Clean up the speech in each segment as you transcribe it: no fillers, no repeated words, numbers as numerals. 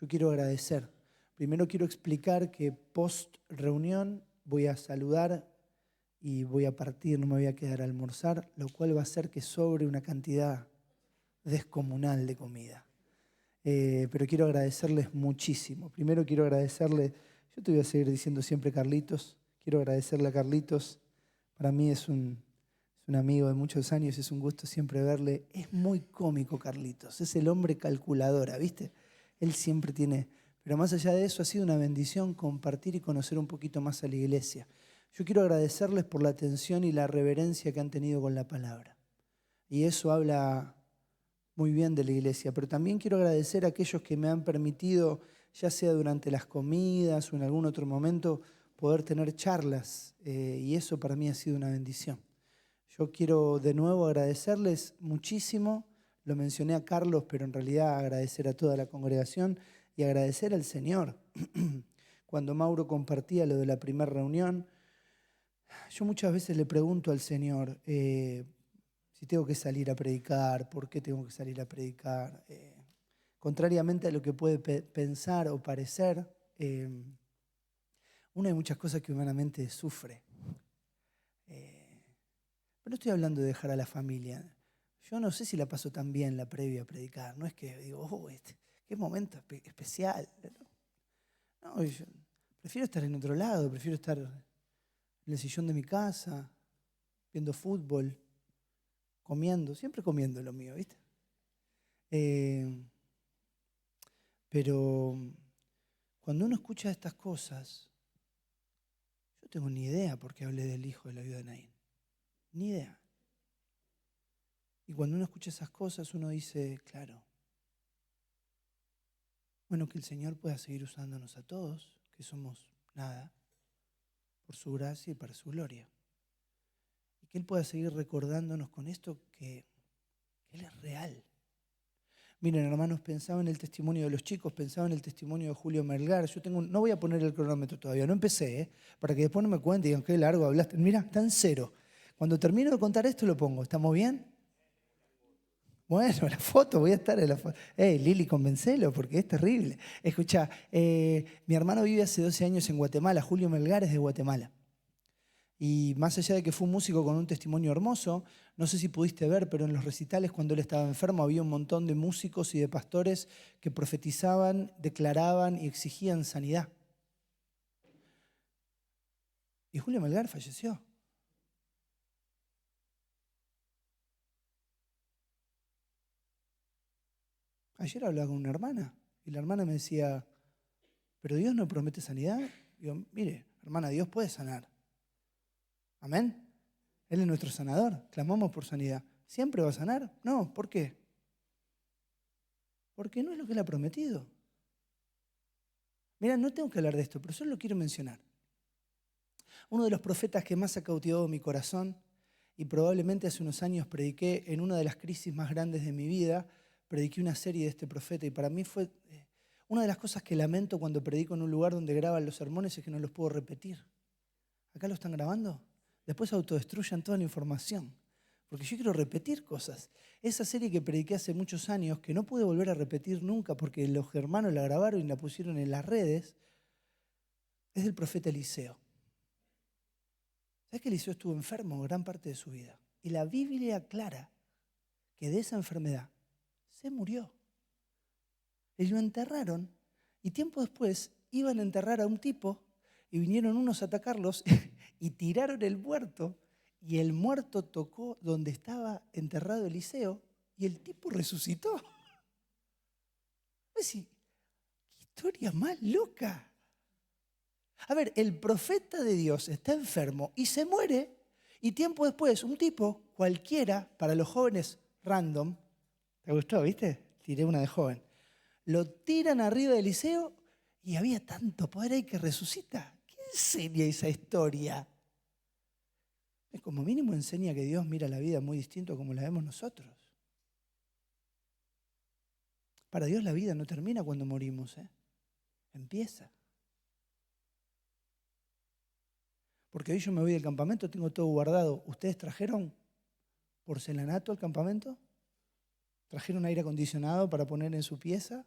yo quiero agradecer. Primero quiero explicar que post reunión voy a saludar y voy a partir, no me voy a quedar a almorzar, lo cual va a hacer que sobre una cantidad descomunal de comida. Pero quiero agradecerles muchísimo. Primero quiero agradecerle, yo te voy a seguir diciendo siempre Carlitos, quiero agradecerle a Carlitos. Para mí es un amigo de muchos años, es un gusto siempre verle. Es muy cómico Carlitos, es el hombre calculadora, ¿viste? Él siempre tiene... Pero más allá de eso ha sido una bendición compartir y conocer un poquito más a la iglesia. Yo quiero agradecerles por la atención y la reverencia que han tenido con la palabra. Y eso habla muy bien de la iglesia. Pero también quiero agradecer a aquellos que me han permitido, ya sea durante las comidas o en algún otro momento, poder tener charlas. Y eso para mí ha sido una bendición. Yo quiero de nuevo agradecerles muchísimo. Lo mencioné a Carlos, pero en realidad agradecer a toda la congregación y agradecer al Señor. Cuando Mauro compartía lo de la primera reunión, yo muchas veces le pregunto al Señor si tengo que salir a predicar, por qué tengo que salir a predicar. Contrariamente a lo que puede pensar o parecer, una de muchas cosas que humanamente sufre. Pero no estoy hablando de dejar a la familia. Yo no sé si la paso tan bien la previa a predicar. No es que digo, qué momento especial. No, yo prefiero estar en otro lado, prefiero estar en el sillón de mi casa, viendo fútbol, comiendo, siempre comiendo lo mío, ¿viste? Pero cuando uno escucha estas cosas, yo tengo ni idea por qué hablé del hijo de la viuda de Naín. Ni idea. Y cuando uno escucha esas cosas, uno dice, claro, bueno, que el Señor pueda seguir usándonos a todos, que somos nada, por su gracia y para su gloria. Y que Él pueda seguir recordándonos con esto que Él es real. Miren, hermanos, pensaba en el testimonio de los chicos, pensaba en el testimonio de Julio Melgar. No voy a poner el cronómetro todavía, no empecé, para que después no me cuenten y digan qué largo hablaste. Mira, está en 0. Cuando termino de contar esto lo pongo. ¿Estamos bien? Bueno, la foto, voy a estar en la foto. Lili, convencelo, porque es terrible. Escuchá, mi hermano vive hace 12 años en Guatemala, Julio Melgar es de Guatemala. Y más allá de que fue un músico con un testimonio hermoso, no sé si pudiste ver, pero en los recitales cuando él estaba enfermo había un montón de músicos y de pastores que profetizaban, declaraban y exigían sanidad. Y Julio Melgar falleció. Ayer hablaba con una hermana y la hermana me decía, ¿pero Dios no promete sanidad? Digo, mire, hermana, Dios puede sanar. Amén. Él es nuestro sanador. Clamamos por sanidad. ¿Siempre va a sanar? No. ¿Por qué? Porque no es lo que Él ha prometido. Mira, no tengo que hablar de esto, pero solo lo quiero mencionar. Uno de los profetas que más ha cautivado mi corazón, y probablemente hace unos años prediqué en una de las crisis más grandes de mi vida, prediqué una serie de este profeta, y para mí fue una de las cosas que lamento cuando predico en un lugar donde graban los sermones es que no los puedo repetir. ¿Acá lo están grabando? Después autodestruyan toda la información. Porque yo quiero repetir cosas. Esa serie que prediqué hace muchos años, que no pude volver a repetir nunca porque los hermanos la grabaron y la pusieron en las redes, es del profeta Eliseo. ¿Sabes que Eliseo estuvo enfermo gran parte de su vida? Y la Biblia aclara que de esa enfermedad se murió. Y lo enterraron y tiempo después iban a enterrar a un tipo y vinieron unos a atacarlos y tiraron el muerto y el muerto tocó donde estaba enterrado Eliseo y el tipo resucitó. ¿Qué historia más loca? A ver, el profeta de Dios está enfermo y se muere y tiempo después un tipo cualquiera, para los jóvenes random, ¿te gustó, viste? Tiré una de joven. Lo tiran arriba de Eliseo y había tanto poder ahí que resucita. ¿Qué enseña esa historia? Como mínimo enseña que Dios mira la vida muy distinto a como la vemos nosotros. Para Dios la vida no termina cuando morimos, empieza. Porque hoy yo me voy del campamento, tengo todo guardado. ¿Ustedes trajeron porcelanato al campamento? ¿Trajeron aire acondicionado para poner en su pieza?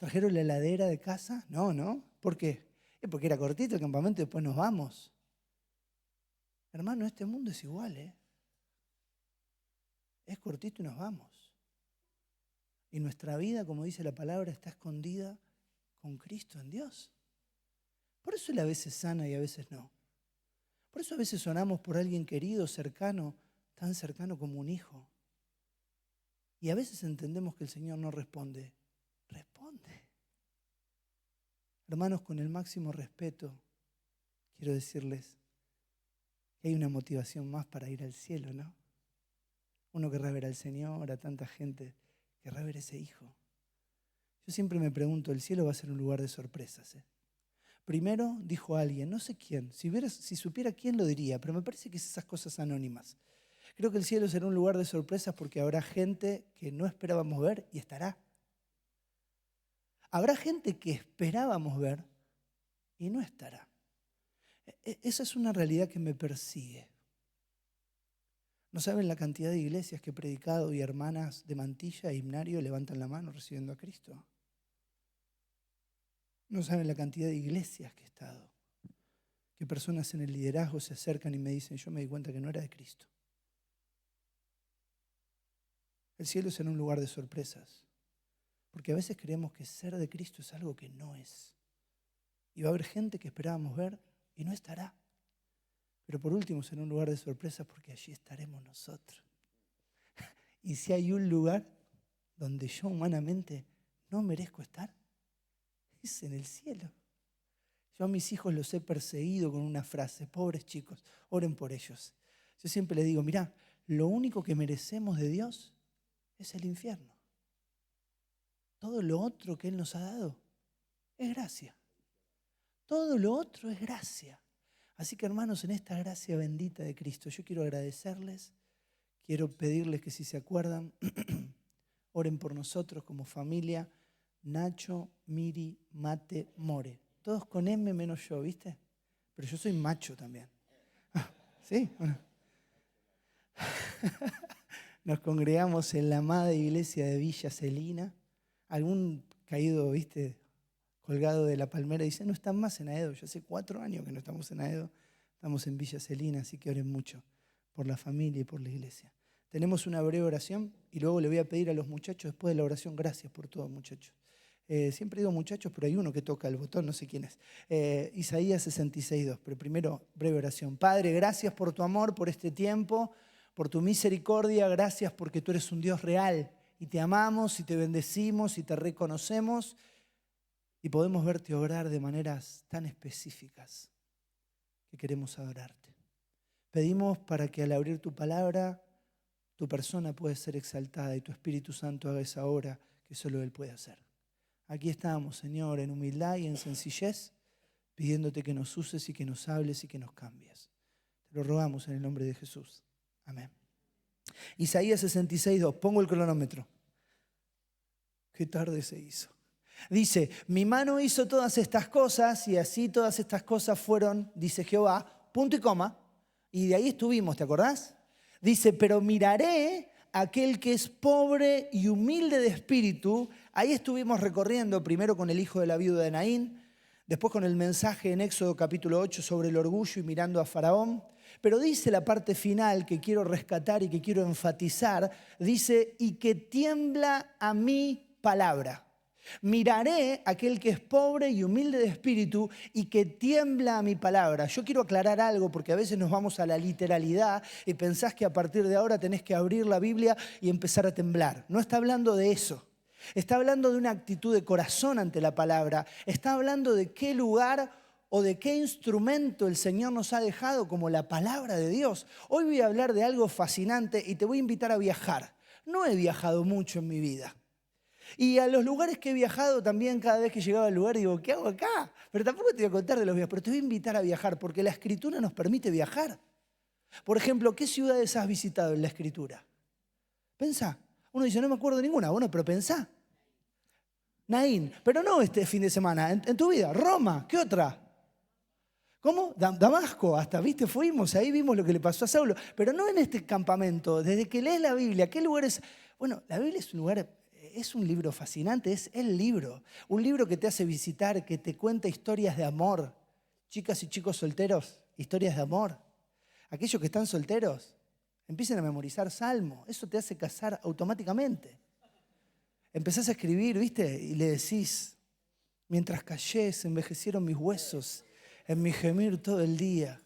¿Trajeron la heladera de casa? No, ¿no? ¿Por qué? Porque era cortito el campamento y después nos vamos. Hermano, este mundo es igual, ¿eh? Es cortito y nos vamos. Y nuestra vida, como dice la palabra, está escondida con Cristo en Dios. Por eso Él a veces sana y a veces no. Por eso a veces oramos por alguien querido, cercano, tan cercano como un hijo. Y a veces entendemos que el Señor no responde. Responde. Hermanos, con el máximo respeto, quiero decirles que hay una motivación más para ir al cielo, ¿no? Uno querrá ver al Señor, a tanta gente, querrá ver ese hijo. Yo siempre me pregunto, el cielo va a ser un lugar de sorpresas, ¿eh? Primero dijo alguien, no sé quién, si supiera quién lo diría, pero me parece que es esas cosas anónimas. Creo que el cielo será un lugar de sorpresas porque habrá gente que no esperábamos ver y estará. Habrá gente que esperábamos ver y no estará. Esa es una realidad que me persigue. No saben la cantidad de iglesias que he predicado y hermanas de mantilla e himnario levantan la mano recibiendo a Cristo. No saben la cantidad de iglesias que he estado, que personas en el liderazgo se acercan y me dicen, yo me di cuenta que no era de Cristo. El cielo será un lugar de sorpresas, porque a veces creemos que ser de Cristo es algo que no es. Y va a haber gente que esperábamos ver y no estará. Pero por último será un lugar de sorpresas porque allí estaremos nosotros. Y si hay un lugar donde yo humanamente no merezco estar, es en el cielo. Yo a mis hijos los he perseguido con una frase, pobres chicos, oren por ellos. Yo siempre les digo, mirá, lo único que merecemos de Dios es el infierno. Todo lo otro que Él nos ha dado es gracia. Todo lo otro es gracia. Así que hermanos, en esta gracia bendita de Cristo, yo quiero agradecerles, quiero pedirles que si se acuerdan, oren por nosotros como familia, Nacho, Miri, Mate, More. Todos con M menos yo, ¿viste? Pero yo soy macho también. ¿Sí? Bueno. Nos congregamos en la amada iglesia de Villa Celina. Algún caído, ¿viste?, colgado de la palmera dice, no están más en Aedo. Yo hace 4 años que no estamos en Aedo. Estamos en Villa Celina, así que oren mucho por la familia y por la iglesia. Tenemos una breve oración y luego le voy a pedir a los muchachos, después de la oración, gracias por todo, muchachos. Siempre digo muchachos, pero hay uno que toca el botón, no sé quién es. Isaías 66:2, pero primero breve oración. Padre, gracias por tu amor, por este tiempo, por tu misericordia, gracias porque tú eres un Dios real y te amamos y te bendecimos y te reconocemos y podemos verte obrar de maneras tan específicas que queremos adorarte. Pedimos para que al abrir tu palabra, tu persona pueda ser exaltada y tu Espíritu Santo haga esa obra que solo Él puede hacer. Aquí estamos, Señor, en humildad y en sencillez, pidiéndote que nos uses y que nos hables y que nos cambies. Te lo rogamos en el nombre de Jesús. Amén. Isaías 66:2. Pongo el cronómetro. Qué tarde se hizo. Dice, mi mano hizo todas estas cosas y así todas estas cosas fueron, dice Jehová, punto y coma. Y de ahí estuvimos, ¿te acordás? Dice, pero miraré a aquel que es pobre y humilde de espíritu. Ahí estuvimos recorriendo primero con el hijo de la viuda de Naín, después con el mensaje en Éxodo capítulo 8 sobre el orgullo y mirando a Faraón. Pero dice la parte final que quiero rescatar y que quiero enfatizar, dice, y que tiembla a mi palabra. Miraré a aquel que es pobre y humilde de espíritu y que tiembla a mi palabra. Yo quiero aclarar algo porque a veces nos vamos a la literalidad y pensás que a partir de ahora tenés que abrir la Biblia y empezar a temblar. No está hablando de eso. Está hablando de una actitud de corazón ante la palabra. Está hablando de qué lugar o de qué instrumento el Señor nos ha dejado como la palabra de Dios. Hoy voy a hablar de algo fascinante y te voy a invitar a viajar. No he viajado mucho en mi vida. Y a los lugares que he viajado también, cada vez que llegaba al lugar digo, ¿qué hago acá? Pero tampoco te voy a contar de los viajes, pero te voy a invitar a viajar porque la Escritura nos permite viajar. Por ejemplo, ¿qué ciudades has visitado en la Escritura? Pensá. Uno dice, no me acuerdo de ninguna. Bueno, pero pensá. Naín, pero no este fin de semana, en tu vida. Roma, ¿qué otra? ¿Cómo? Damasco, hasta, viste, fuimos, ahí vimos lo que le pasó a Saulo. Pero no en este campamento, desde que lees la Biblia, ¿qué lugares? Bueno, la Biblia es un lugar es un libro fascinante, es el libro. Un libro que te hace visitar, que te cuenta historias de amor. Chicas y chicos solteros, historias de amor. Aquellos que están solteros, empiecen a memorizar salmos. Eso te hace casar automáticamente. Empezás a escribir, ¿viste? Y le decís, mientras callé, se envejecieron mis huesos en mi gemir todo el día.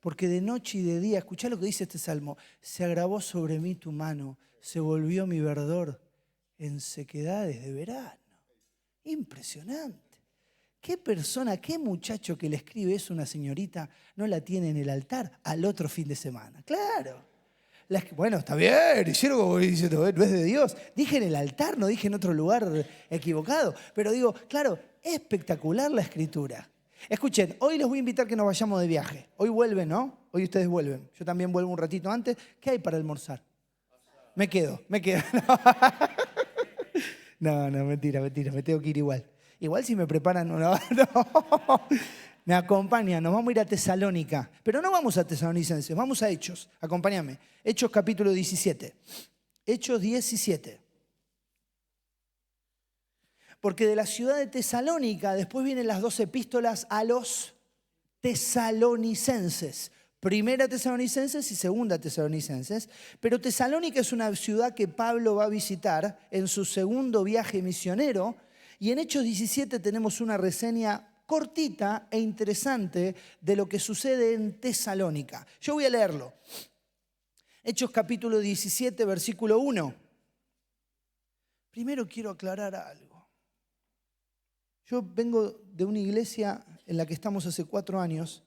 Porque de noche y de día, escuchá lo que dice este salmo, se agravó sobre mí tu mano, se volvió mi verdor en sequedades de verano. Impresionante. ¿Qué persona, qué muchacho que le escribe eso a una señorita no la tiene en el altar al otro fin de semana? Claro. Bueno, está bien, hicieron como diciendo, no es de Dios. Dije en el altar, no dije en otro lugar equivocado. Pero digo, claro, espectacular la escritura. Escuchen, hoy les voy a invitar que nos vayamos de viaje. Hoy vuelven, ¿no? Hoy ustedes vuelven. Yo también vuelvo un ratito antes. ¿Qué hay para almorzar? Me quedo. No, mentira, me tengo que ir igual. Igual si me preparan, no. Me acompañan, nos vamos a ir a Tesalónica. Pero no vamos a Tesalonicenses, vamos a Hechos. Acompáñame. Hechos capítulo 17. Hechos 17. Porque de la ciudad de Tesalónica después vienen las 2 epístolas a los tesalonicenses. Primera Tesalonicenses y segunda Tesalonicenses. Pero Tesalónica es una ciudad que Pablo va a visitar en su segundo viaje misionero. Y en Hechos 17 tenemos una reseña cortita e interesante de lo que sucede en Tesalónica. Yo voy a leerlo. Hechos capítulo 17, versículo 1. Primero quiero aclarar algo. Yo vengo de una iglesia en la que estamos hace 4 años,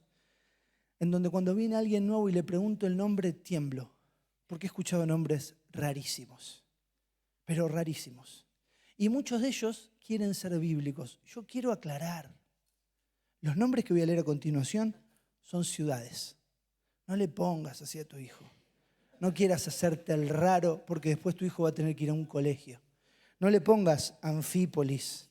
en donde cuando viene alguien nuevo y le pregunto el nombre, tiemblo, porque he escuchado nombres rarísimos, pero rarísimos. Y muchos de ellos quieren ser bíblicos. Yo quiero aclarar. Los nombres que voy a leer a continuación son ciudades. No le pongas así a tu hijo. No quieras hacerte el raro porque después tu hijo va a tener que ir a un colegio. No le pongas Anfípolis,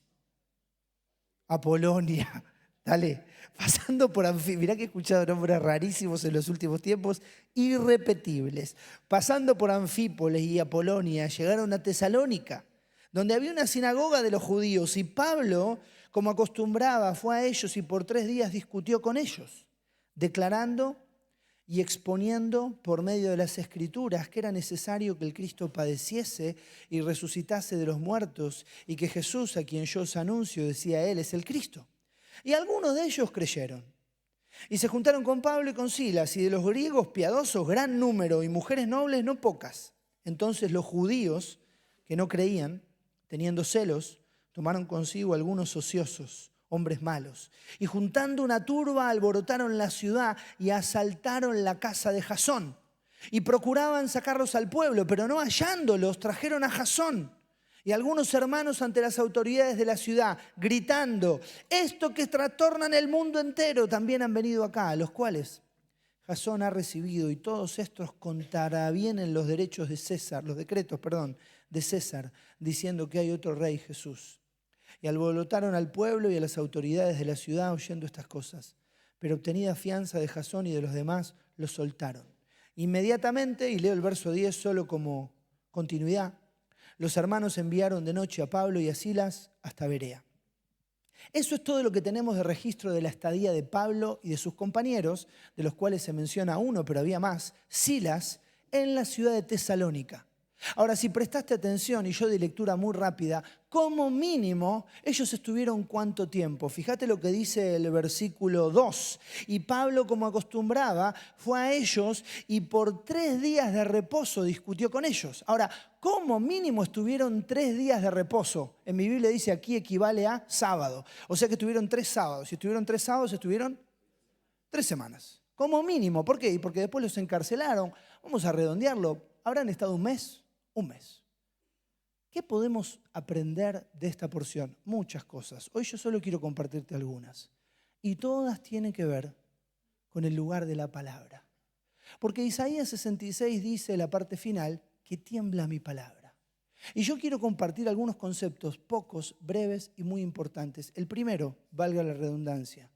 Apolonia, dale, pasando por Anfípolis. Mirá que he escuchado nombres rarísimos en los últimos tiempos, irrepetibles. Pasando por Anfípolis y Apolonia, llegaron a Tesalónica, donde había una sinagoga de los judíos. Y Pablo, como acostumbraba, fue a ellos y por 3 días discutió con ellos, declarando y exponiendo por medio de las Escrituras que era necesario que el Cristo padeciese y resucitase de los muertos y que Jesús, a quien yo os anuncio, decía él, es el Cristo. Y algunos de ellos creyeron. Y se juntaron con Pablo y con Silas, y de los griegos piadosos gran número y mujeres nobles no pocas. Entonces los judíos que no creían, teniendo celos, tomaron consigo algunos ociosos, hombres malos, y juntando una turba alborotaron la ciudad y asaltaron la casa de Jasón. Y procuraban sacarlos al pueblo, pero no hallándolos, trajeron a Jasón y algunos hermanos ante las autoridades de la ciudad, gritando, estos que trastornan el mundo entero también han venido acá, a los cuales Jasón ha recibido, y todos estos contravienen los derechos de César, los decretos, de César, diciendo que hay otro rey, Jesús. Y alborotaron al pueblo y a las autoridades de la ciudad oyendo estas cosas. Pero obtenida fianza de Jasón y de los demás, los soltaron. Inmediatamente, y leo el verso 10 solo como continuidad, los hermanos enviaron de noche a Pablo y a Silas hasta Berea. Eso es todo lo que tenemos de registro de la estadía de Pablo y de sus compañeros, de los cuales se menciona uno, pero había más, Silas, en la ciudad de Tesalónica. Ahora, si prestaste atención, y yo de lectura muy rápida, como mínimo, ellos estuvieron ¿cuánto tiempo? Fíjate lo que dice el versículo 2. Y Pablo, como acostumbraba, fue a ellos y por 3 días de reposo discutió con ellos. Ahora, como mínimo estuvieron 3 días de reposo. En mi Biblia dice aquí equivale a sábado. O sea que estuvieron 3 sábados. Si estuvieron 3 sábados, estuvieron 3 semanas. Como mínimo. ¿Por qué? Porque después los encarcelaron. Vamos a redondearlo. ¿Habrán estado un mes? Un mes. ¿Qué podemos aprender de esta porción? Muchas cosas. Hoy yo solo quiero compartirte algunas. Y todas tienen que ver con el lugar de la palabra. Porque Isaías 66 dice, la parte final, que tiembla mi palabra. Y yo quiero compartir algunos conceptos, pocos, breves y muy importantes. El primero, valga la redundancia,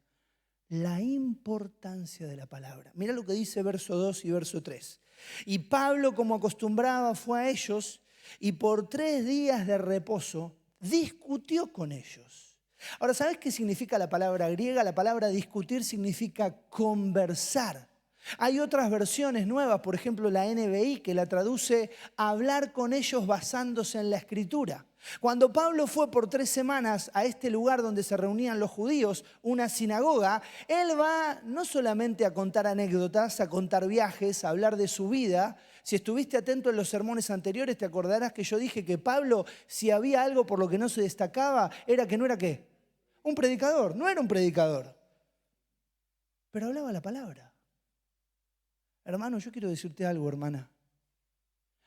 la importancia de la palabra. Mira lo que dice verso 2 y verso 3. Y Pablo, como acostumbraba, fue a ellos y por 3 días de reposo discutió con ellos. Ahora, ¿sabes qué significa la palabra griega? La palabra discutir significa conversar. Hay otras versiones nuevas, por ejemplo la NBI, que la traduce hablar con ellos basándose en la Escritura. Cuando Pablo fue por 3 semanas a este lugar donde se reunían los judíos, una sinagoga, él va no solamente a contar anécdotas, a contar viajes, a hablar de su vida. Si estuviste atento en los sermones anteriores, te acordarás que yo dije que Pablo, si había algo por lo que no se destacaba, era que no era ¿qué? Un predicador, no era un predicador. Pero hablaba la palabra. Hermano, yo quiero decirte algo, hermana.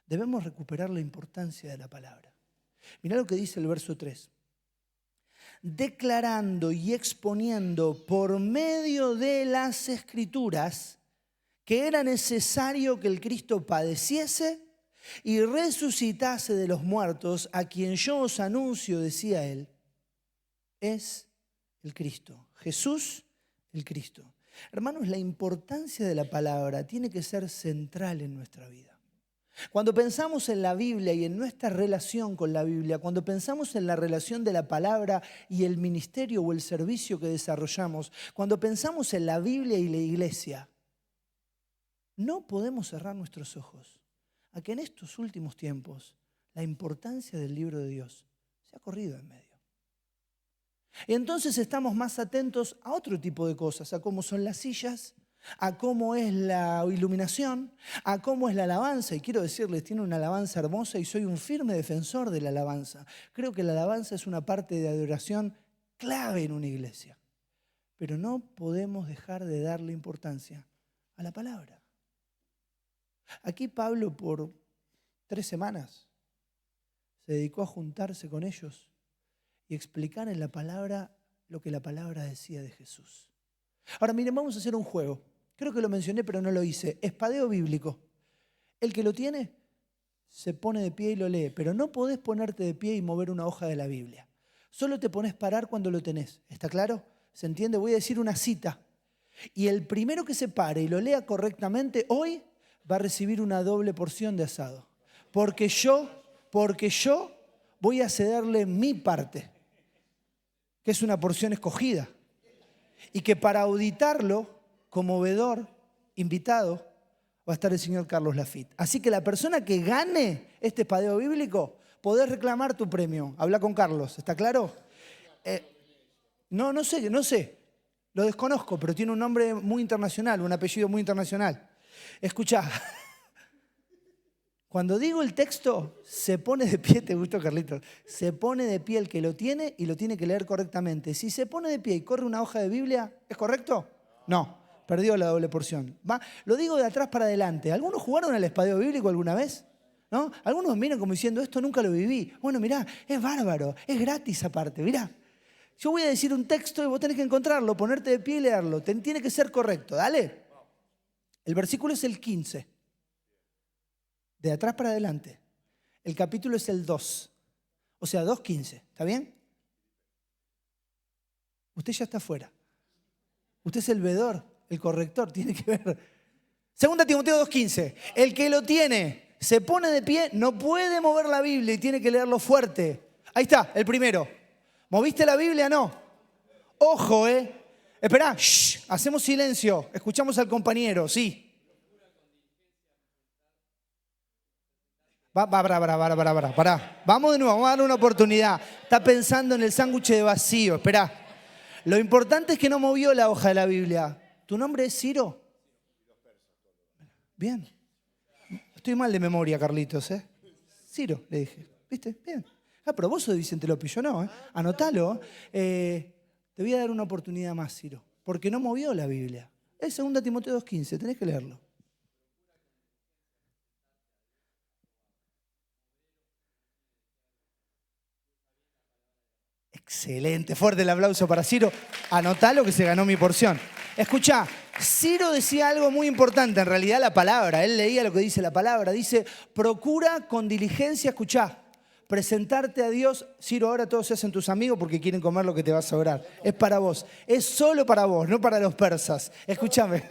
Debemos recuperar la importancia de la palabra. Mirá lo que dice el verso 3. Declarando y exponiendo por medio de las Escrituras que era necesario que el Cristo padeciese y resucitase de los muertos, a quien yo os anuncio, decía él, es el Cristo. Jesús, el Cristo. Hermanos, la importancia de la palabra tiene que ser central en nuestra vida. Cuando pensamos en la Biblia y en nuestra relación con la Biblia, cuando pensamos en la relación de la palabra y el ministerio o el servicio que desarrollamos, cuando pensamos en la Biblia y la iglesia, no podemos cerrar nuestros ojos a que en estos últimos tiempos la importancia del libro de Dios se ha corrido en medio. Y entonces estamos más atentos a otro tipo de cosas, a cómo son las sillas, a cómo es la iluminación, a cómo es la alabanza. Y quiero decirles, tiene una alabanza hermosa y soy un firme defensor de la alabanza. Creo que la alabanza es una parte de adoración clave en una iglesia. Pero no podemos dejar de darle importancia a la palabra. Aquí Pablo por 3 semanas se dedicó a juntarse con ellos y explicar en la palabra lo que la palabra decía de Jesús. Ahora miren, vamos a hacer un juego. Creo que lo mencioné pero no lo hice. Espadeo bíblico. El que lo tiene se pone de pie y lo lee, pero no podés ponerte de pie y mover una hoja de la Biblia. Solo te pones parar cuando lo tenés. ¿Está claro? ¿Se entiende? Voy a decir una cita. Y el primero que se pare y lo lea correctamente hoy va a recibir una doble porción de asado. Porque yo voy a cederle mi parte, que es una porción escogida. Y que para auditarlo, como vedor, invitado, va a estar el señor Carlos Lafitte. Así que la persona que gane este espadeo bíblico, podés reclamar tu premio. Habla con Carlos, ¿está claro? No sé. Lo desconozco, pero tiene un nombre muy internacional, un apellido muy internacional. Escuchá. Cuando digo el texto, se pone de pie, ¿te gustó, Carlitos? Se pone de pie el que lo tiene y lo tiene que leer correctamente. Si se pone de pie y corre una hoja de Biblia, ¿es correcto? No, perdió la doble porción. ¿Va? Lo digo de atrás para adelante. ¿Algunos jugaron al espadeo bíblico alguna vez? ¿No? Algunos miran como diciendo, esto nunca lo viví. Bueno, mirá, es bárbaro, es gratis aparte, mirá. Yo voy a decir un texto y vos tenés que encontrarlo, ponerte de pie y leerlo. Tiene que ser correcto, dale. El versículo es el 15. De atrás para adelante. El capítulo es el 2. O sea, 2:15. ¿Está bien? Usted ya está fuera. Usted es el vedor, el corrector. Tiene que ver. 2 Timoteo 2:15. El que lo tiene, se pone de pie, no puede mover la Biblia y tiene que leerlo fuerte. Ahí está, el primero. ¿Moviste la Biblia? No. Ojo, Esperá, hacemos silencio. Escuchamos al compañero, sí. Pará. Vamos de nuevo, vamos a darle una oportunidad. Está pensando en el sándwich de vacío, esperá. Lo importante es que no movió la hoja de la Biblia. ¿Tu nombre es Ciro? Bien. Estoy mal de memoria, Carlitos, Ciro, le dije. ¿Viste? Bien. Pero vos sos de Vicente López, yo no, Anotalo. Te voy a dar una oportunidad más, Ciro. Porque no movió la Biblia. Es 2 Timoteo 2:15, tenés que leerlo. Excelente, fuerte el aplauso para Ciro. Anotalo que se ganó mi porción. Escuchá, Ciro decía algo muy importante, en realidad la palabra. Él leía lo que dice la palabra. Dice, procura con diligencia, escuchá, presentarte a Dios. Ciro, ahora todos se hacen tus amigos porque quieren comer lo que te vas a sobrar. Es para vos. Es solo para vos, no para los persas. Escúchame.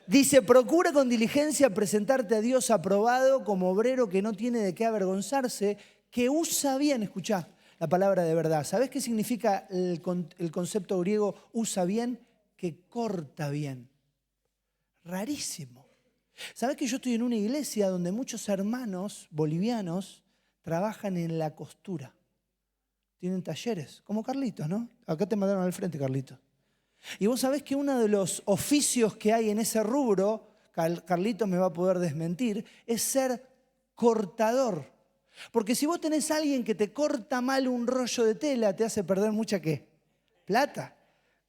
Dice, procura con diligencia presentarte a Dios aprobado como obrero que no tiene de qué avergonzarse, que usa bien, escuchá, la palabra de verdad. ¿Sabés qué significa el concepto griego usa bien? Que corta bien. Rarísimo. ¿Sabés que yo estoy en una iglesia donde muchos hermanos bolivianos trabajan en la costura? Tienen talleres, como Carlitos, ¿no? Acá te mandaron al frente, Carlitos. Y vos sabés que uno de los oficios que hay en ese rubro, Carlitos me va a poder desmentir, es ser cortador. Porque si vos tenés a alguien que te corta mal un rollo de tela, te hace perder mucha ¿qué? Plata.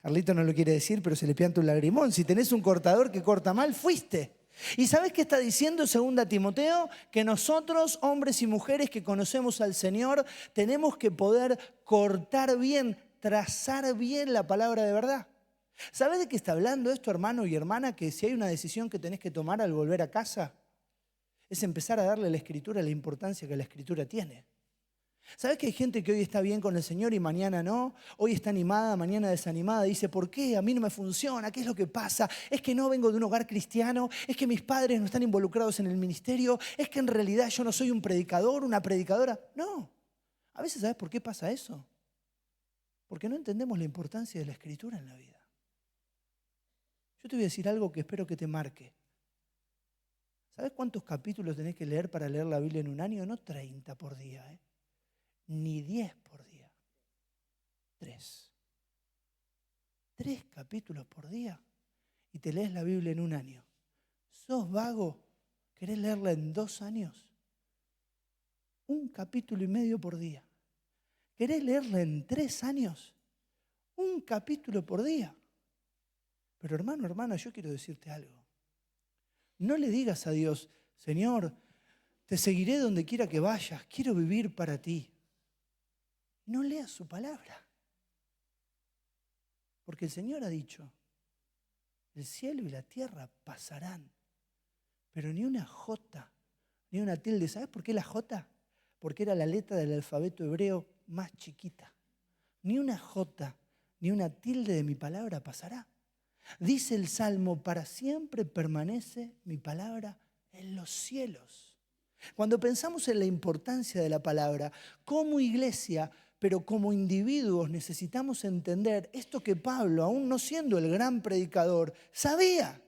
Carlitos no lo quiere decir, pero se le pianta un lagrimón. Si tenés un cortador que corta mal, fuiste. ¿Y sabés qué está diciendo 2 Timoteo? Que nosotros, hombres y mujeres que conocemos al Señor, tenemos que poder cortar bien, trazar bien la palabra de verdad. ¿Sabés de qué está hablando esto, hermano y hermana? Que si hay una decisión que tenés que tomar al volver a casa, es empezar a darle a la Escritura la importancia que la Escritura tiene. ¿Sabés que hay gente que hoy está bien con el Señor y mañana no? Hoy está animada, mañana desanimada. Dice, ¿por qué? A mí no me funciona. ¿Qué es lo que pasa? Es que no vengo de un hogar cristiano. Es que mis padres no están involucrados en el ministerio. Es que en realidad yo no soy un predicador, una predicadora. No. A veces, ¿sabés por qué pasa eso? Porque no entendemos la importancia de la Escritura en la vida. Yo te voy a decir algo que espero que te marque. ¿Sabés cuántos capítulos tenés que leer para leer la Biblia en un año? No 30 por día, ni 10 por día. 3. 3 capítulos por día y te lees la Biblia en un año. ¿Sos vago? ¿Querés leerla en 2 años? 1,5 capítulos por día. ¿Querés leerla en 3 años? 1 capítulo por día. Pero hermano, hermana, yo quiero decirte algo. No le digas a Dios, Señor, te seguiré donde quiera que vayas, quiero vivir para ti. No leas su palabra. Porque el Señor ha dicho, el cielo y la tierra pasarán, pero ni una jota, ni una tilde. ¿Sabes por qué la jota? Porque era la letra del alfabeto hebreo más chiquita. Ni una jota, ni una tilde de mi palabra pasará. Dice el Salmo, para siempre permanece mi palabra en los cielos. Cuando pensamos en la importancia de la palabra, como iglesia, pero como individuos necesitamos entender esto que Pablo, aún no siendo el gran predicador, sabía.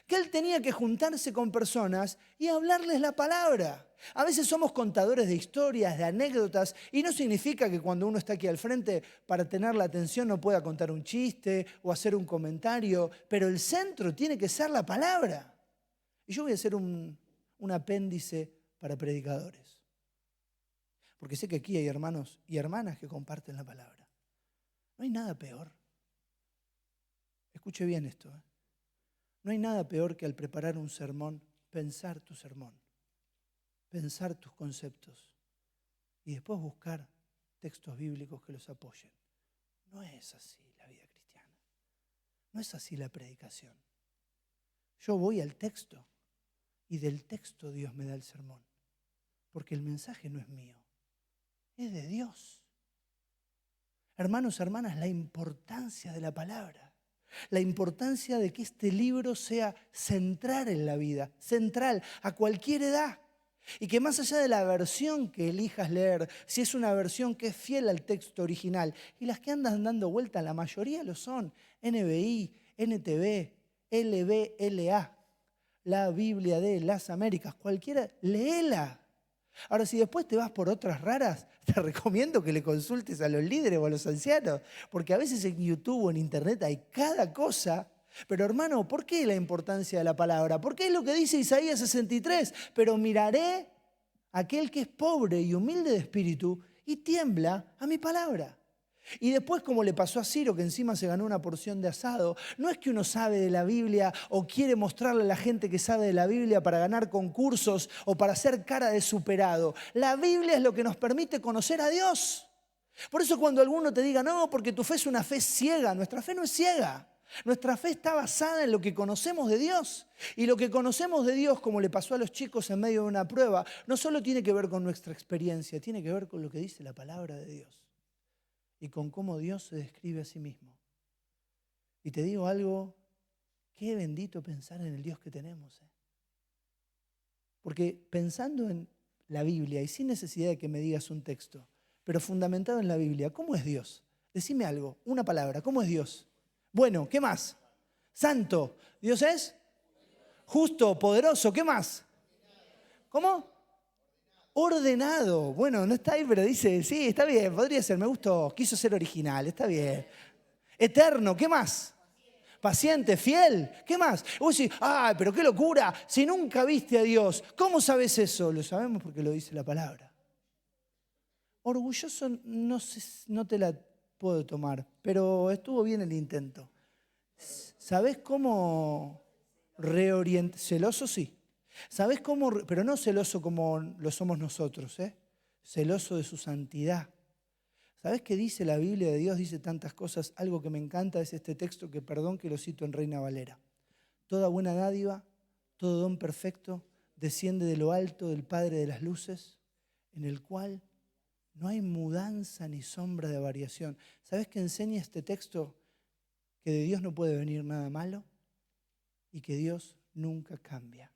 Que él tenía que juntarse con personas y hablarles la palabra. A veces somos contadores de historias, de anécdotas, y no significa que cuando uno está aquí al frente para tener la atención no pueda contar un chiste o hacer un comentario, pero el centro tiene que ser la palabra. Y yo voy a hacer un apéndice para predicadores. Porque sé que aquí hay hermanos y hermanas que comparten la palabra. No hay nada peor. Escuche bien esto. No hay nada peor que al preparar un sermón, pensar tu sermón, pensar tus conceptos y después buscar textos bíblicos que los apoyen. No es así la vida cristiana. No es así la predicación. Yo voy al texto y del texto Dios me da el sermón. Porque el mensaje no es mío, es de Dios. Hermanos, hermanas, la importancia de la palabra. La importancia de que este libro sea central en la vida, central a cualquier edad. Y que más allá de la versión que elijas leer, si es una versión que es fiel al texto original, y las que andan dando vuelta, la mayoría lo son, NBI, NTV, LBLA, la Biblia de las Américas, cualquiera, léela. Ahora, si después te vas por otras raras, te recomiendo que le consultes a los líderes o a los ancianos, porque a veces en YouTube o en Internet hay cada cosa. Pero hermano, ¿por qué la importancia de la palabra? Porque es lo que dice Isaías 63, pero miraré a aquel que es pobre y humilde de espíritu y tiembla a mi palabra. Y después, como le pasó a Ciro, que encima se ganó una porción de asado, no es que uno sabe de la Biblia o quiere mostrarle a la gente que sabe de la Biblia para ganar concursos o para hacer cara de superado. La Biblia es lo que nos permite conocer a Dios. Por eso cuando alguno te diga, no, porque tu fe es una fe ciega, nuestra fe no es ciega. Nuestra fe está basada en lo que conocemos de Dios. Y lo que conocemos de Dios, como le pasó a los chicos en medio de una prueba, no solo tiene que ver con nuestra experiencia, tiene que ver con lo que dice la palabra de Dios. Y con cómo Dios se describe a sí mismo. Y te digo algo qué bendito pensar en el Dios que tenemos. Porque pensando en la Biblia y sin necesidad de que me digas un texto, pero fundamentado en la Biblia, ¿cómo es Dios? Decime algo, una palabra, ¿cómo es Dios? Bueno, ¿qué más? Santo. ¿Dios es? Justo, poderoso, ¿qué más? ¿Cómo? Ordenado. Bueno, no está ahí, pero dice, sí, está bien, podría ser, me gustó, quiso ser original, está bien. Eterno, ¿qué más? Paciente, fiel, ¿qué más? Vos decís, ay, pero qué locura, si nunca viste a Dios, ¿cómo sabes eso? Lo sabemos porque lo dice la palabra. Orgulloso no sé, no te la puedo tomar, pero estuvo bien el intento. ¿Sabés cómo reorientar? Celoso sí. ¿Sabés cómo? Pero no celoso como lo somos nosotros, ¿eh? Celoso de su santidad. ¿Sabés qué dice la Biblia de Dios? Dice tantas cosas. Algo que me encanta es este texto que, perdón, que lo cito en Reina Valera. Toda buena dádiva, todo don perfecto, desciende de lo alto del Padre de las luces, en el cual no hay mudanza ni sombra de variación. ¿Sabés qué enseña este texto? Que de Dios no puede venir nada malo y que Dios nunca cambia.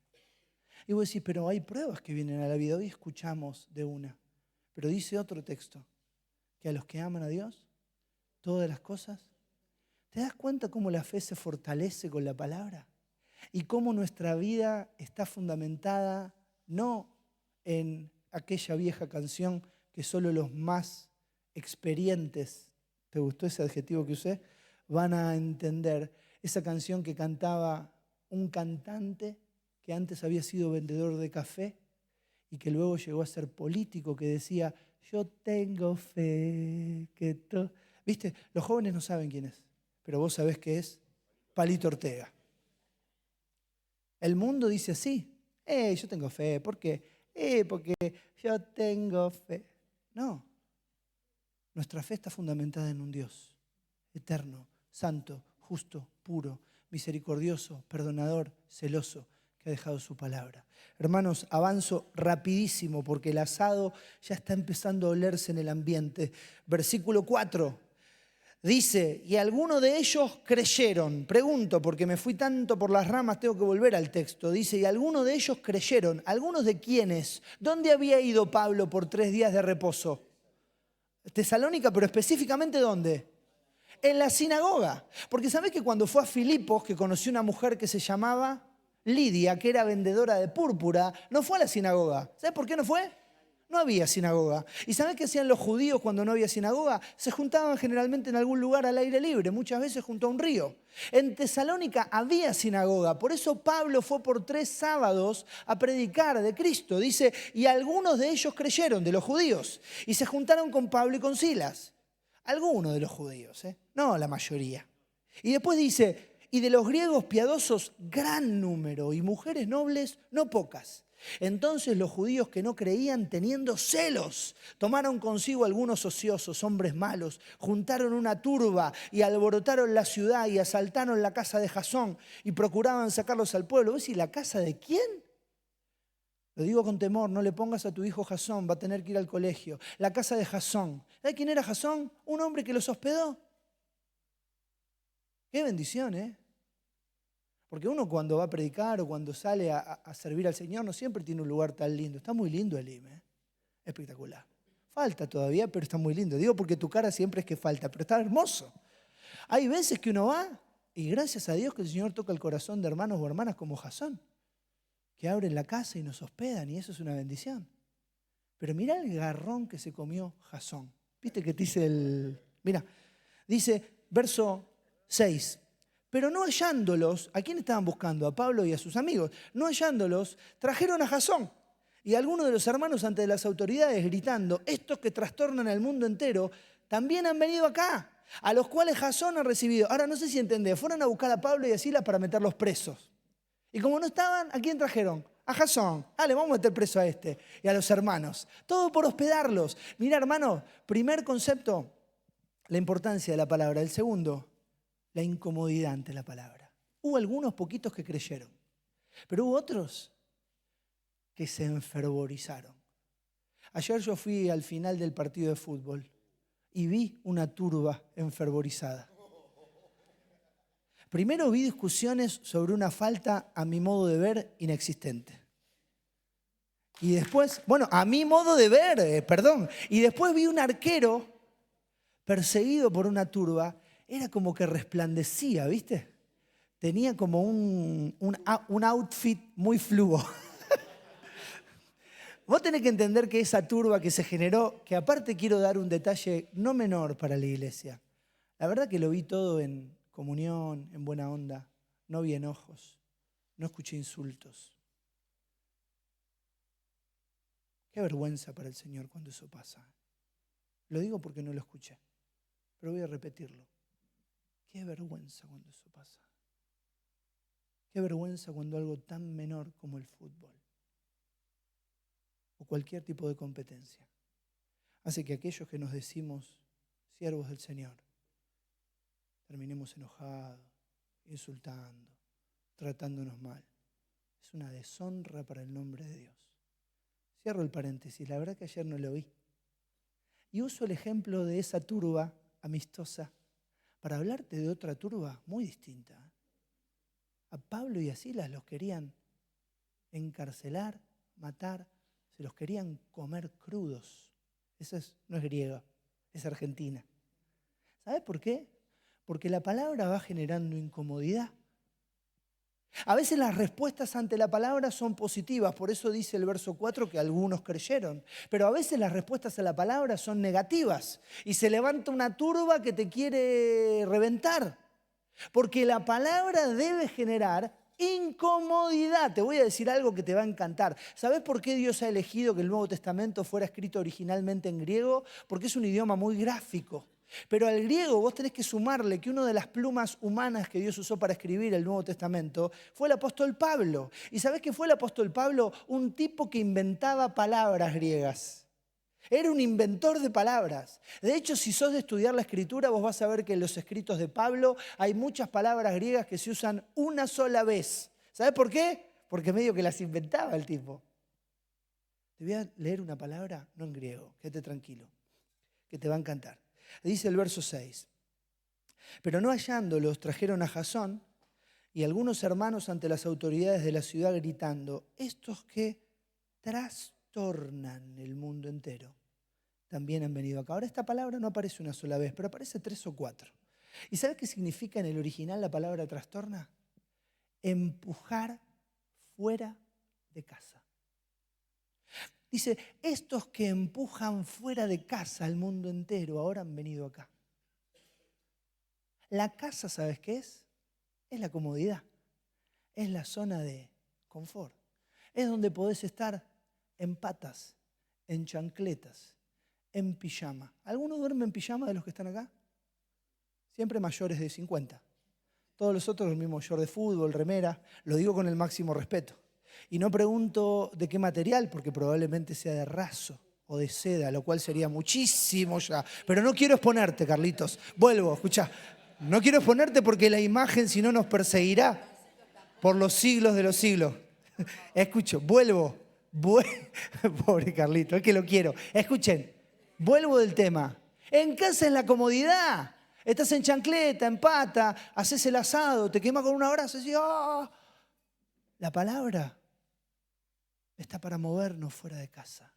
Y vos decís, pero hay pruebas que vienen a la vida. Hoy escuchamos de una. Pero dice otro texto, que a los que aman a Dios, todas las cosas. ¿Te das cuenta cómo la fe se fortalece con la palabra? Y cómo nuestra vida está fundamentada no en aquella vieja canción que solo los más experientes, ¿te gustó ese adjetivo que usé?, van a entender. Esa canción que cantaba un cantante que antes había sido vendedor de café y que luego llegó a ser político, que decía, yo tengo fe que todo... ¿Viste? Los jóvenes no saben quién es, pero vos sabés que es Palito Ortega. El mundo dice así, yo tengo fe, ¿por qué? Porque yo tengo fe. No, nuestra fe está fundamentada en un Dios eterno, santo, justo, puro, misericordioso, perdonador, celoso, que ha dejado su palabra. Hermanos, avanzo rapidísimo porque el asado ya está empezando a olerse en el ambiente. Versículo 4. Dice, y algunos de ellos creyeron. Pregunto, porque me fui tanto por las ramas, tengo que volver al texto. Dice, y algunos de ellos creyeron. ¿Algunos de quiénes? ¿Dónde había ido Pablo por 3 días de reposo? Tesalónica, pero específicamente ¿dónde? En la sinagoga. Porque ¿sabés que cuando fue a Filipos, que conoció una mujer que se llamaba Lidia, que era vendedora de púrpura, no fue a la sinagoga? ¿Sabés por qué no fue? No había sinagoga. ¿Y sabés qué hacían los judíos cuando no había sinagoga? Se juntaban generalmente en algún lugar al aire libre, muchas veces junto a un río. En Tesalónica había sinagoga, por eso Pablo fue por 3 sábados a predicar de Cristo. Dice, y algunos de ellos creyeron, de los judíos, y se juntaron con Pablo y con Silas. Algunos de los judíos, no la mayoría. Y después dice, y de los griegos piadosos, gran número, y mujeres nobles, no pocas. Entonces los judíos que no creían, teniendo celos, tomaron consigo algunos ociosos, hombres malos, juntaron una turba y alborotaron la ciudad y asaltaron la casa de Jasón y procuraban sacarlos al pueblo. ¿Ves? ¿Y la casa de quién? Lo digo con temor, no le pongas a tu hijo Jasón, va a tener que ir al colegio. La casa de Jasón. ¿Sabes quién era Jasón? Un hombre que los hospedó. Qué bendición, ¿eh? Porque uno cuando va a predicar o cuando sale a servir al Señor no siempre tiene un lugar tan lindo. Está muy lindo el IME, espectacular. Falta todavía, pero está muy lindo. Digo porque tu cara siempre es que falta, pero está hermoso. Hay veces que uno va y gracias a Dios que el Señor toca el corazón de hermanos o hermanas como Jasón, que abren la casa y nos hospedan y eso es una bendición. Pero mirá el garrón que se comió Jasón. ¿Viste que te dice el...? Mirá, dice verso 6. Pero no hallándolos, ¿a quién estaban buscando? A Pablo y a sus amigos. No hallándolos, trajeron a Jasón y a algunos de los hermanos ante las autoridades gritando, estos que trastornan al mundo entero, también han venido acá, a los cuales Jasón ha recibido. Ahora no sé si entendés, fueron a buscar a Pablo y a Silas para meterlos presos. Y como no estaban, ¿a quién trajeron? A Jasón. Le vamos a meter preso a este y a los hermanos. Todo por hospedarlos. Mira, hermano, primer concepto, la importancia de la palabra. El segundo, la incomodidad ante la palabra. Hubo algunos poquitos que creyeron, pero hubo otros que se enfervorizaron. Ayer yo fui al final del partido de fútbol y vi una turba enfervorizada. Primero vi discusiones sobre una falta, a mi modo de ver, inexistente. Y después, bueno, a mi modo de ver, perdón. Y después vi un arquero perseguido por una turba. Era como que resplandecía, ¿viste? Tenía como un outfit muy fluo. Vos tenés que entender que esa turba que se generó, que aparte quiero dar un detalle no menor para la iglesia. La verdad que lo vi todo en comunión, en buena onda. No vi enojos, no escuché insultos. Qué vergüenza para el Señor cuando eso pasa. Lo digo porque no lo escuché, pero voy a repetirlo. Qué vergüenza cuando eso pasa. Qué vergüenza cuando algo tan menor como el fútbol o cualquier tipo de competencia hace que aquellos que nos decimos siervos del Señor terminemos enojados, insultando, tratándonos mal. Es una deshonra para el nombre de Dios. Cierro el paréntesis, la verdad que ayer no lo vi. Y uso el ejemplo de esa turba amistosa para hablarte de otra turba muy distinta. A Pablo y a Silas los querían encarcelar, matar, se los querían comer crudos. Eso no es griego, es argentina. ¿Sabes por qué? Porque la palabra va generando incomodidad. A veces las respuestas ante la palabra son positivas, por eso dice el verso 4 que algunos creyeron. Pero a veces las respuestas a la palabra son negativas y se levanta una turba que te quiere reventar. Porque la palabra debe generar incomodidad. Te voy a decir algo que te va a encantar. ¿Sabes por qué Dios ha elegido que el Nuevo Testamento fuera escrito originalmente en griego? Porque es un idioma muy gráfico. Pero al griego vos tenés que sumarle que una de las plumas humanas que Dios usó para escribir el Nuevo Testamento fue el apóstol Pablo. ¿Y sabés qué fue el apóstol Pablo? Un tipo que inventaba palabras griegas. Era un inventor de palabras. De hecho, si sos de estudiar la Escritura, vos vas a ver que en los escritos de Pablo hay muchas palabras griegas que se usan una sola vez. ¿Sabés por qué? Porque medio que las inventaba el tipo. Te voy a leer una palabra, no en griego, quédate tranquilo, que te va a encantar. Dice el verso 6. Pero no hallándolos, trajeron a Jasón y algunos hermanos ante las autoridades de la ciudad gritando, estos que trastornan el mundo entero, también han venido acá. Ahora esta palabra no aparece una sola vez, pero aparece 3 o 4. ¿Y sabes qué significa en el original la palabra trastorna? Empujar fuera de casa. Dice, estos que empujan fuera de casa al mundo entero, ahora han venido acá. La casa, ¿sabes qué es? Es la comodidad. Es la zona de confort. Es donde podés estar en patas, en chancletas, en pijama. ¿Alguno duerme en pijama de los que están acá? Siempre mayores de 50. Todos los otros dormimos short de fútbol, remera. Lo digo con el máximo respeto. Y no pregunto de qué material, porque probablemente sea de raso o de seda, lo cual sería muchísimo ya. Pero no quiero exponerte, Carlitos. Vuelvo, escuchá. No quiero exponerte porque la imagen, si no, nos perseguirá por los siglos de los siglos. Escucho, vuelvo. Pobre Carlitos, es que lo quiero. Escuchen, vuelvo del tema. En casa, en la comodidad. Estás en chancleta, en pata, haces el asado, te quemas con un abrazo y decís, ¡oh! La palabra está para movernos fuera de casa.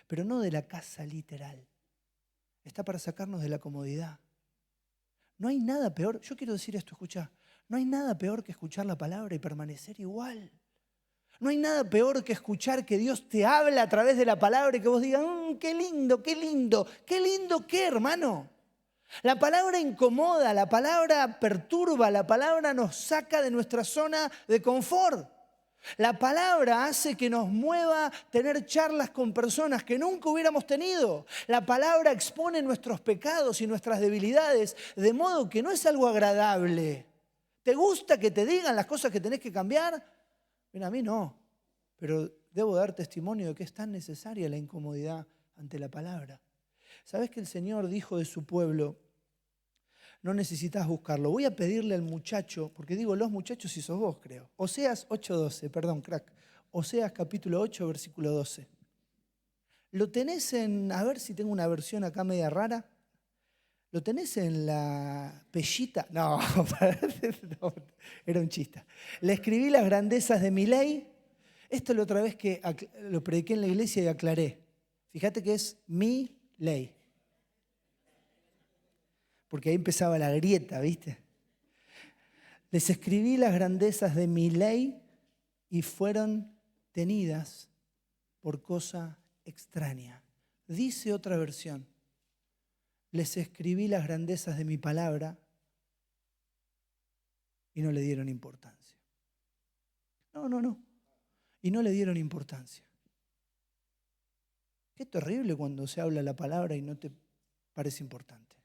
Pero no de la casa literal. Está para sacarnos de la comodidad. No hay nada peor, yo quiero decir esto, escuchá, no hay nada peor que escuchar la palabra y permanecer igual. No hay nada peor que escuchar que Dios te habla a través de la palabra y que vos digas, qué lindo, qué lindo, qué lindo qué, hermano. La palabra incomoda, la palabra perturba, la palabra nos saca de nuestra zona de confort. La palabra hace que nos mueva tener charlas con personas que nunca hubiéramos tenido. La palabra expone nuestros pecados y nuestras debilidades, de modo que no es algo agradable. ¿Te gusta que te digan las cosas que tenés que cambiar? Mira, a mí no, pero debo dar testimonio de que es tan necesaria la incomodidad ante la palabra. ¿Sabés que el Señor dijo de su pueblo? No necesitas buscarlo. Voy a pedirle al muchacho, porque digo los muchachos y sos vos, creo. Oseas 8:12, perdón, crack. Oseas capítulo 8, versículo 12. Lo tenés en, a ver si tengo una versión acá media rara. ¿Lo tenés en la pellita? No, no, era un chiste. Le escribí las grandezas de mi ley. Esto la otra vez que lo prediqué en la iglesia y aclaré. Fíjate que es mi ley. Porque ahí empezaba la grieta, ¿viste? Les escribí las grandezas de mi ley y fueron tenidas por cosa extraña. Dice otra versión. Les escribí las grandezas de mi palabra y no le dieron importancia. No. Y no le dieron importancia. Qué terrible cuando se habla la palabra y no te parece importante.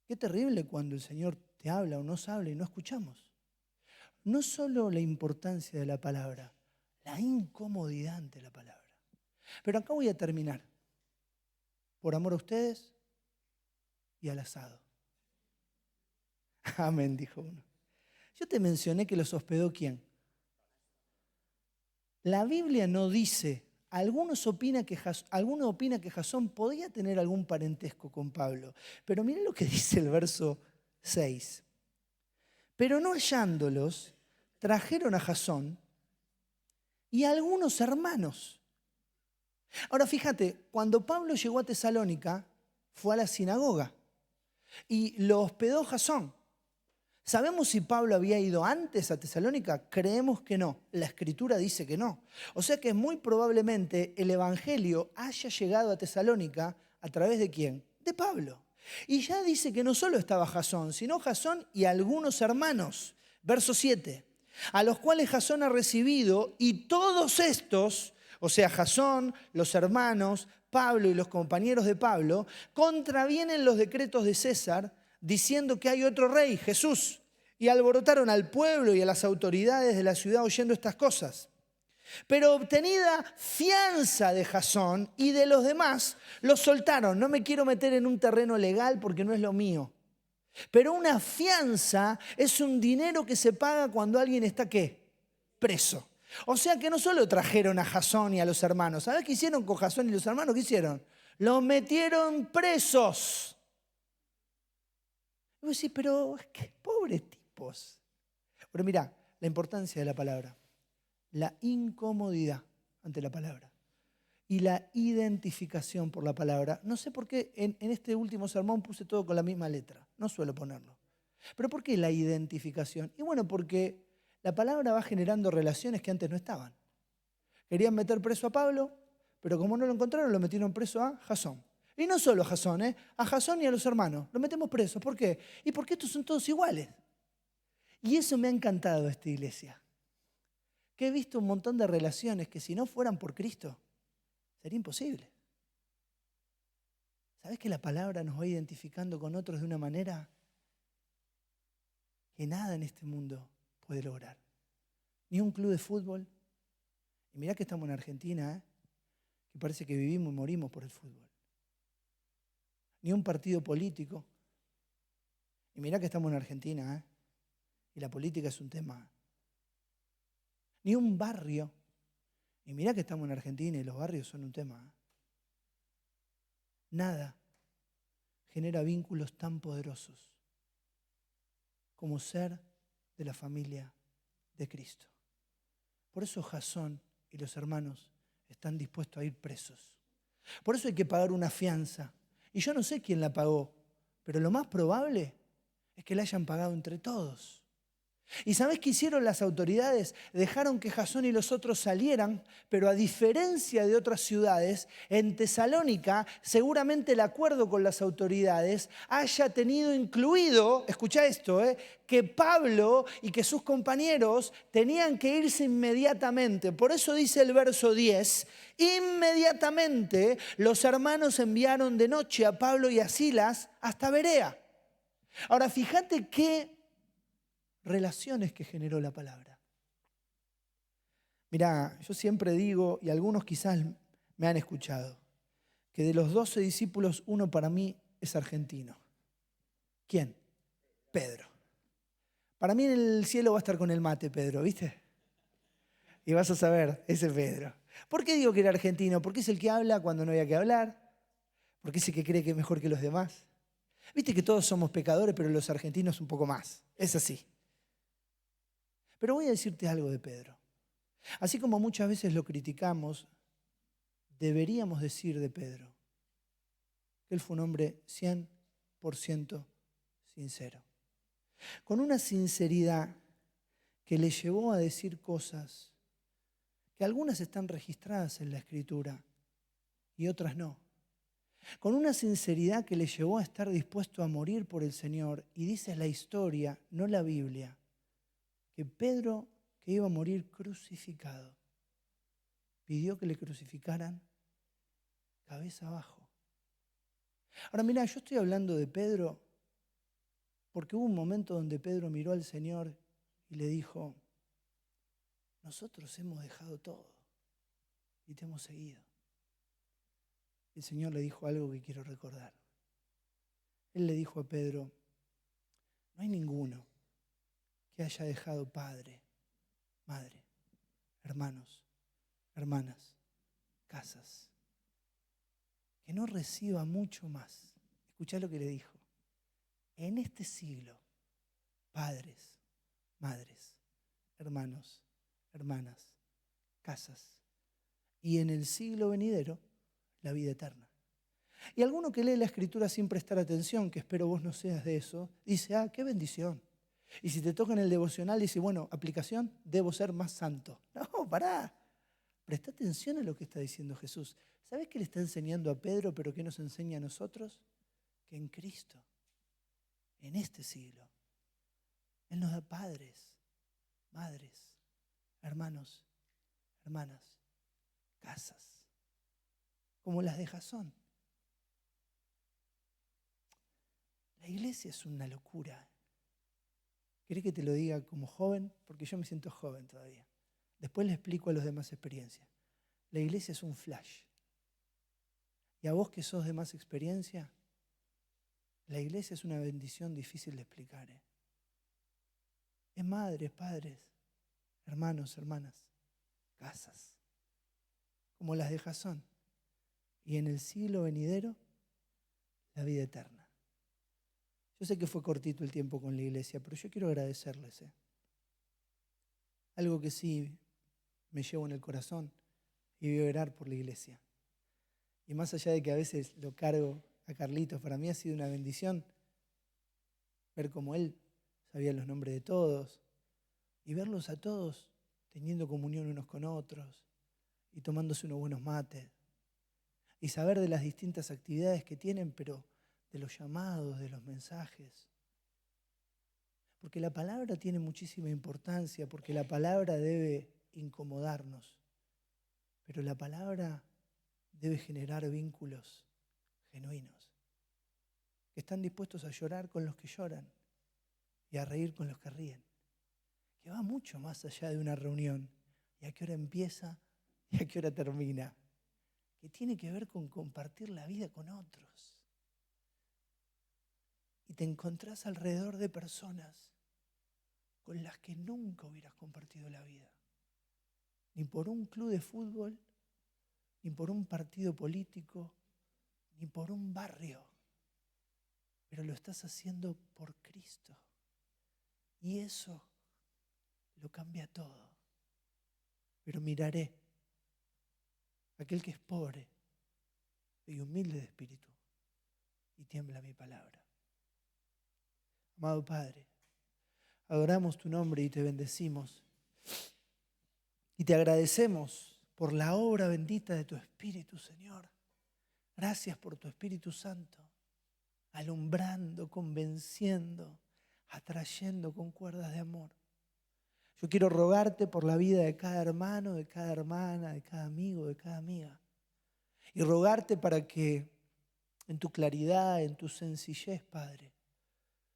Qué terrible cuando el Señor te habla o nos habla y no escuchamos. No solo la importancia de la palabra, la incomodidad ante la palabra. Pero acá voy a terminar. Por amor a ustedes y al asado. Amén, dijo uno. Yo te mencioné que los hospedó ¿quién? La Biblia no dice, algunos opina que Jasón podía tener algún parentesco con Pablo. Pero miren lo que dice el verso 6. Pero no hallándolos, trajeron a Jasón y a algunos hermanos. Ahora fíjate, cuando Pablo llegó a Tesalónica, fue a la sinagoga y lo hospedó Jasón. ¿Sabemos si Pablo había ido antes a Tesalónica? Creemos que no. La Escritura dice que no. O sea que muy probablemente el Evangelio haya llegado a Tesalónica a través de ¿quién? De Pablo. Y ya dice que no solo estaba Jasón, sino Jasón y algunos hermanos. Verso 7. A los cuales Jasón ha recibido y todos estos, o sea, Jasón, los hermanos, Pablo y los compañeros de Pablo, contravienen los decretos de César, diciendo que hay otro rey, Jesús, y alborotaron al pueblo y a las autoridades de la ciudad oyendo estas cosas. Pero obtenida fianza de Jasón y de los demás, los soltaron. No me quiero meter en un terreno legal porque no es lo mío. Pero una fianza es un dinero que se paga cuando alguien está, ¿qué? Preso. O sea que no solo trajeron a Jasón y a los hermanos. ¿Sabes qué hicieron con Jasón y los hermanos? ¿Qué hicieron? Los metieron presos. Y vos decís, pero qué pobres tipos. Pero mirá, la importancia de la palabra, la incomodidad ante la palabra y la identificación por la palabra. No sé por qué en este último sermón puse todo con la misma letra, no suelo ponerlo. Pero ¿por qué la identificación? Y bueno, porque la palabra va generando relaciones que antes no estaban. Querían meter preso a Pablo, pero como no lo encontraron, lo metieron preso a Jasón. Y no solo a Jasón, a Jasón y a los hermanos. Lo metemos presos. ¿Por qué? Y porque estos son todos iguales. Y eso me ha encantado de esta iglesia. Que he visto un montón de relaciones que si no fueran por Cristo, sería imposible. ¿Sabes que la palabra nos va identificando con otros de una manera que nada en este mundo puede lograr? Ni un club de fútbol. Y mirá que estamos en Argentina, que parece que vivimos y morimos por el fútbol. Ni un partido político. Y mirá que estamos en Argentina, y la política es un tema. Ni un barrio. Y mirá que estamos en Argentina y los barrios son un tema. Nada genera vínculos tan poderosos como ser de la familia de Cristo. Por eso Jasón y los hermanos están dispuestos a ir presos. Por eso hay que pagar una fianza. Y yo no sé quién la pagó, pero lo más probable es que la hayan pagado entre todos. ¿Y sabés qué hicieron las autoridades? Dejaron que Jasón y los otros salieran, pero a diferencia de otras ciudades, en Tesalónica seguramente el acuerdo con las autoridades haya tenido incluido, escucha esto, que Pablo y que sus compañeros tenían que irse inmediatamente. Por eso dice el verso 10, inmediatamente los hermanos enviaron de noche a Pablo y a Silas hasta Berea. Ahora fíjate qué relaciones que generó la palabra. Mirá, yo siempre digo, y algunos quizás me han escuchado, que de los 12 discípulos, uno para mí es argentino. ¿Quién? Pedro. Para mí en el cielo va a estar con el mate, Pedro, ¿viste? Y vas a saber, ese Pedro. ¿Por qué digo que era argentino? Porque es el que habla cuando no había que hablar, porque es el que cree que es mejor que los demás, Viste que todos somos pecadores, pero los argentinos un poco más. Es así. Pero voy a decirte algo de Pedro. Así como muchas veces lo criticamos, deberíamos decir de Pedro que él fue un hombre 100% sincero. Con una sinceridad que le llevó a decir cosas que algunas están registradas en la Escritura y otras no. Con una sinceridad que le llevó a estar dispuesto a morir por el Señor. Y dice la historia, no la Biblia, que Pedro, que iba a morir crucificado, pidió que le crucificaran cabeza abajo. Ahora mira, yo estoy hablando de Pedro porque hubo un momento donde Pedro miró al Señor y le dijo, nosotros hemos dejado todo y te hemos seguido. El Señor le dijo algo que quiero recordar. Él le dijo a Pedro, no hay ninguno que haya dejado padre, madre, hermanos, hermanas, casas, que no reciba mucho más. Escuchá lo que le dijo. En este siglo, padres, madres, hermanos, hermanas, casas, y en el siglo venidero, la vida eterna. Y alguno que lee la Escritura sin prestar atención, que espero vos no seas de eso, dice, qué bendición. Y si te toca en el devocional, dice, bueno, aplicación, debo ser más santo. No, pará. Presta atención a lo que está diciendo Jesús. ¿Sabés qué le está enseñando a Pedro, pero qué nos enseña a nosotros? Que en Cristo, en este siglo, Él nos da padres, madres, hermanos, hermanas, casas, como las de Jasón. La iglesia es una locura. ¿Querés que te lo diga como joven? Porque yo me siento joven todavía. Después le explico a los demás experiencias. La iglesia es un flash. Y a vos que sos de más experiencia, la iglesia es una bendición difícil de explicar. Es madres, padres, hermanos, hermanas, casas, como las de Jasón. Y en el siglo venidero, la vida eterna. Yo sé que fue cortito el tiempo con la iglesia, pero yo quiero agradecerles. Algo que sí me llevo en el corazón y voy a orar por la iglesia. Y más allá de que a veces lo cargo a Carlitos, para mí ha sido una bendición ver cómo él sabía los nombres de todos y verlos a todos teniendo comunión unos con otros y tomándose unos buenos mates y saber de las distintas actividades que tienen, pero de los llamados, de los mensajes. Porque la palabra tiene muchísima importancia, porque la palabra debe incomodarnos, pero la palabra debe generar vínculos genuinos, que están dispuestos a llorar con los que lloran y a reír con los que ríen, que va mucho más allá de una reunión y a qué hora empieza y a qué hora termina, que tiene que ver con compartir la vida con otros. Y te encontrás alrededor de personas con las que nunca hubieras compartido la vida, ni por un club de fútbol, ni por un partido político, ni por un barrio, pero lo estás haciendo por Cristo. Y eso lo cambia todo. Pero miraré a aquel que es pobre y humilde de espíritu y tiembla mi palabra. Amado Padre, adoramos tu nombre y te bendecimos. Y te agradecemos por la obra bendita de tu Espíritu, Señor. Gracias por tu Espíritu Santo, alumbrando, convenciendo, atrayendo con cuerdas de amor. Yo quiero rogarte por la vida de cada hermano, de cada hermana, de cada amigo, de cada amiga. Y rogarte para que en tu claridad, en tu sencillez, Padre,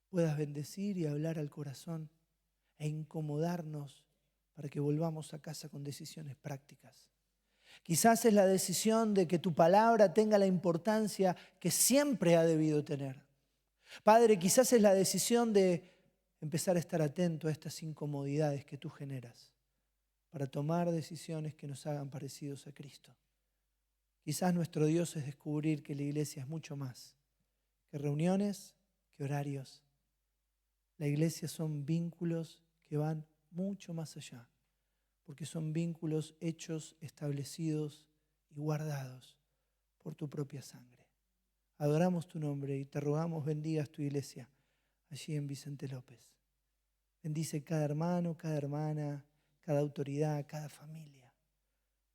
puedas bendecir y hablar al corazón e incomodarnos para que volvamos a casa con decisiones prácticas. Quizás es la decisión de que tu palabra tenga la importancia que siempre ha debido tener. Padre, quizás es la decisión de empezar a estar atento a estas incomodidades que tú generas para tomar decisiones que nos hagan parecidos a Cristo. Quizás nuestro Dios es descubrir que la iglesia es mucho más que reuniones, qué horarios. La iglesia son vínculos que van mucho más allá, porque son vínculos hechos, establecidos y guardados por tu propia sangre. Adoramos tu nombre y te rogamos bendigas tu iglesia allí en Vicente López. Bendice cada hermano, cada hermana, cada autoridad, cada familia.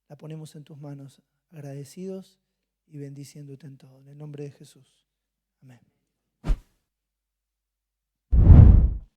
La ponemos en tus manos, agradecidos y bendiciéndote en todo. En el nombre de Jesús. Amén.